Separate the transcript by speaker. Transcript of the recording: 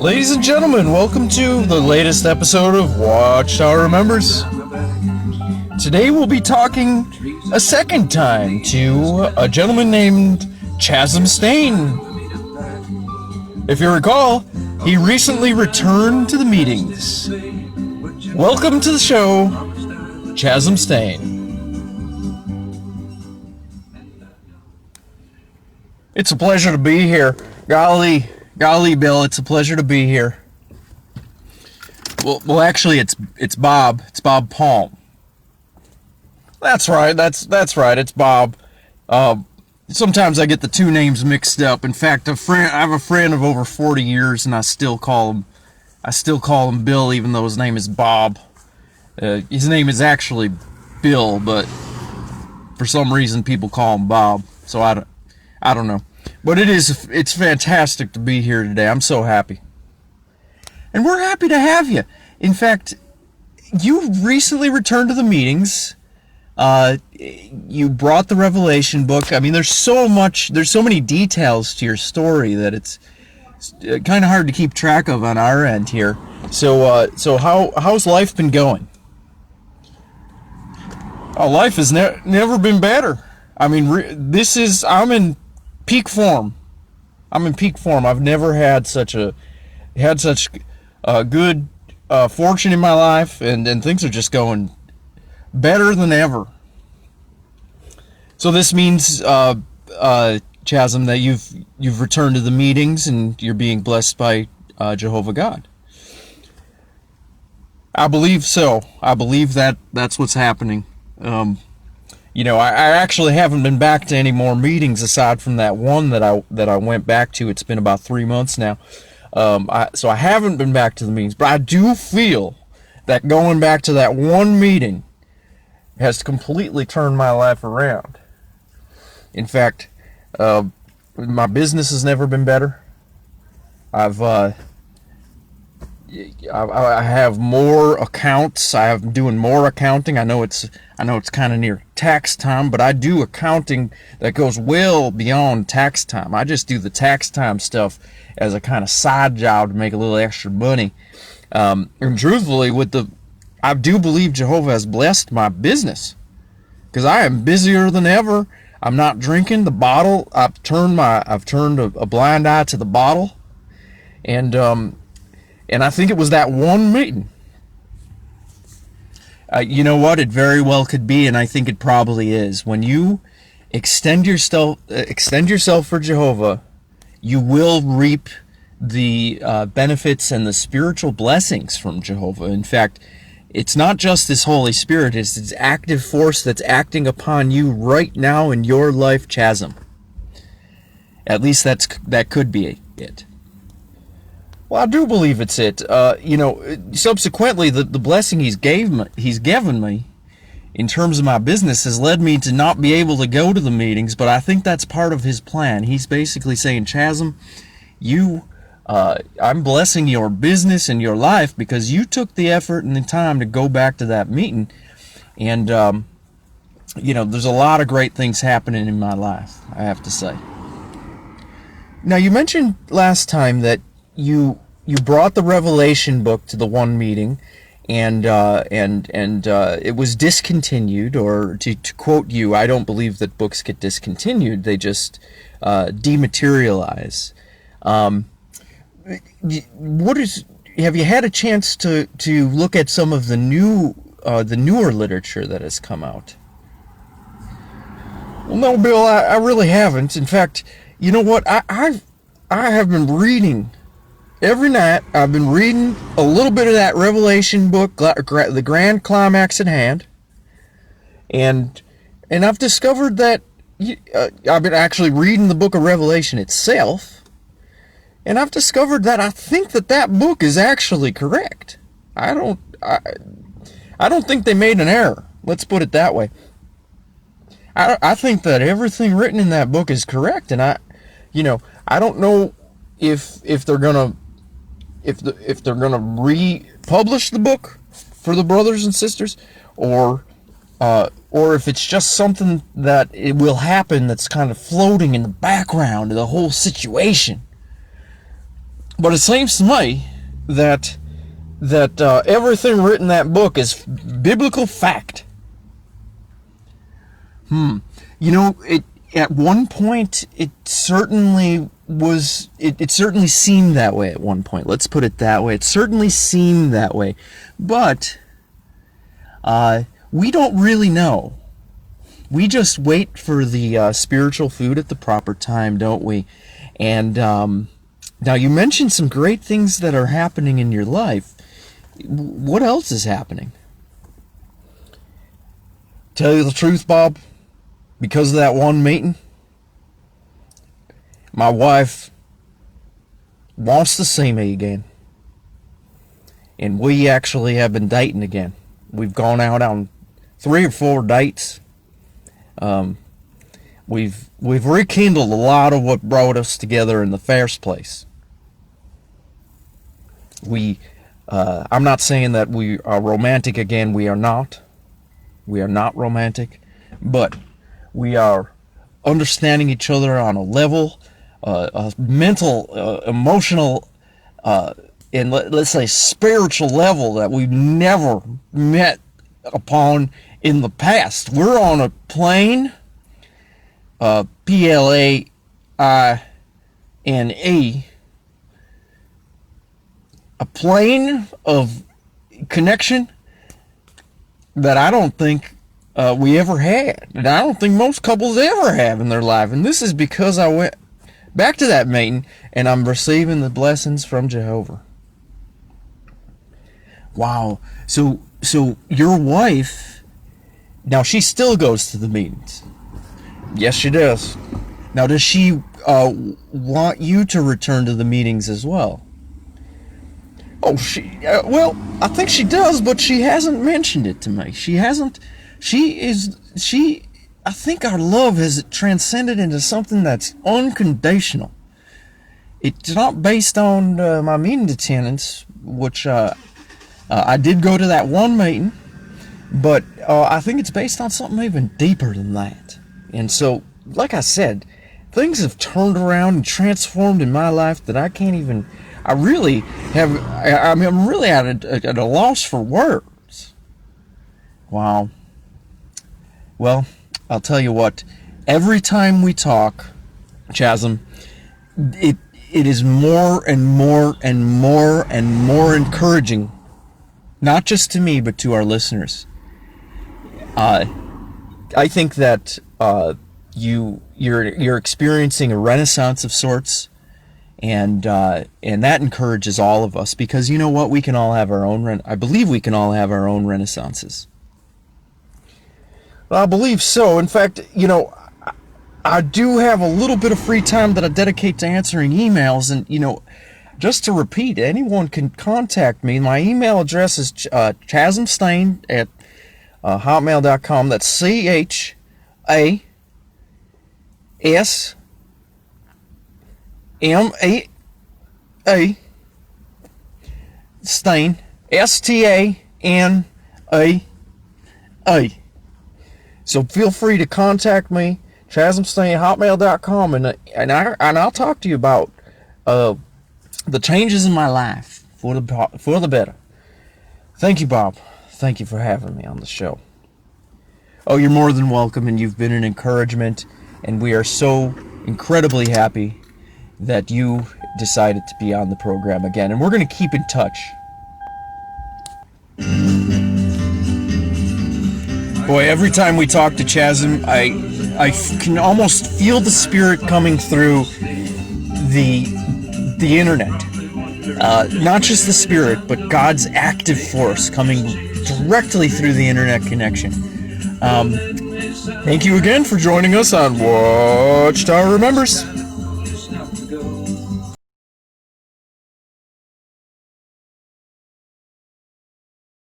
Speaker 1: Ladies and gentlemen, welcome to the latest episode of WatchTower Remembers. Today we'll be talking a second time to a gentleman named Chasm Stain. If you recall, he recently returned to the meetings. Welcome to the show, Chasm Stain. It's a pleasure to be here. Golly, Bill, it's a pleasure to be here. Well, actually, it's Bob. It's Bob Palm. That's right. That's right. It's Bob. Sometimes I get the two names mixed up. In fact, I have a friend of over 40 years, and I still call him Bill, even though his name is Bob. His name is actually Bill, but for some reason people call him Bob. So I don't know. But it's fantastic to be here today. I'm so happy. And we're happy to have you. In fact, you recently returned to the meetings. You brought the Revelation book. I mean, there's so many details to your story that it's kind of hard to keep track of on our end here. So how's life been going? Oh, life has never been better. I mean, I'm in peak form. I've never had such good fortune in my life, and things are just going better than ever. So this means, Chasm, that you've returned to the meetings and you're being blessed by Jehovah God. I believe so. I believe that's what's happening. I actually haven't been back to any more meetings aside from that one that I went back to. It's been about 3 months now. So I haven't been back to the meetings, but I do feel that going back to that one meeting has completely turned my life around. In fact, my business has never been better. I have more accounts. I'm doing more accounting. I know it's kind of near tax time, but I do accounting that goes well beyond tax time. I just do the tax time stuff as a kind of side job to make a little extra money. And truthfully, I do believe Jehovah has blessed my business because I am busier than ever. I'm not drinking the bottle. I've turned a blind eye to the bottle, and I think it was that one meeting. You know what? It very well could be, and I think it probably is. When you extend yourself for Jehovah, you will reap the benefits and the spiritual blessings from Jehovah. In fact, it's not just this Holy Spirit, it's this active force that's acting upon you right now in your life, Chasm. At least that could be it. Well, I do believe it's it. Subsequently, the blessing he's given me in terms of my business has led me to not be able to go to the meetings, but I think that's part of his plan. He's basically saying, Chasm, I'm blessing your business and your life because you took the effort and the time to go back to that meeting. And, there's a lot of great things happening in my life, I have to say. Now, you mentioned last time that you brought the Revelation book to the one meeting, and it was discontinued. Or to quote you, I don't believe that books get discontinued; they just dematerialize. Have you had a chance to look at some of the newer literature that has come out? Well, no, Bill, I really haven't. In fact, you know what? I have been reading. Every night, I've been reading a little bit of that Revelation book, The Grand Climax at Hand, and I've discovered that I've been actually reading the book of Revelation itself, and I've discovered that I think that book is actually correct. I don't think they made an error. Let's put it that way. I think that everything written in that book is correct, and I don't know if they're gonna republish the book for the brothers and sisters, or if it's just something that it will happen that's kind of floating in the background of the whole situation. But it seems to me that everything written in that book is biblical fact. It at one point it certainly was. It certainly seemed that way at one point. Let's put it that way. It certainly seemed that way, but we don't really know. We just wait for the spiritual food at the proper time, don't we? And now you mentioned some great things that are happening in your life. What else is happening? Tell you the truth, Bob, because of that one meeting, my wife wants to see me again. And we actually have been dating again. We've gone out on 3 or 4 dates. We've rekindled a lot of what brought us together in the first place. I'm not saying that we are romantic again. We are not. We are not romantic, but we are understanding each other on a level, a mental, emotional, and let's say spiritual level that we've never met upon in the past. We're on a plane, Plane, a plane of connection that I don't think we ever had, and I don't think most couples ever have in their life. And this is because I went back to that meeting and I'm receiving the blessings from Jehovah. Wow. So your wife, now she still goes to the meetings. Yes, she does. Now, does she want you to return to the meetings as well? Oh, well, I think she does, but she hasn't mentioned it to me. I think our love has transcended into something that's unconditional. It's not based on my meeting attendance, which I did go to that one meeting, but I think it's based on something even deeper than that. And so, like I said, things have turned around and transformed in my life that I can't even... I'm really at a loss for words. Wow. Well, I'll tell you what. Every time we talk, Chasm, it is more and more and more and more encouraging, not just to me but to our listeners. I think that you're experiencing a renaissance of sorts. And that encourages all of us, because you know what? We can all have our own. I believe we can all have our own renaissances. Well, I believe so. In fact, I do have a little bit of free time that I dedicate to answering emails, and just to repeat, anyone can contact me. My email address is Chasm Stain at hotmail.com. That's CHASM Stain, STANA. So feel free to contact me, chasmstain@hotmail.com, and I'll talk to you about the changes in my life for the better. Thank you, Bob. Thank you for having me on the show. Oh, you're more than welcome, and you've been an encouragement, and we are so incredibly happy that you decided to be on the program again, and we're going to keep in touch. Boy, every time we talk to Chasm, I can almost feel the spirit coming through the internet. Not just the spirit, but God's active force coming directly through the internet connection. Thank you again for joining us on WatchTower Remembers.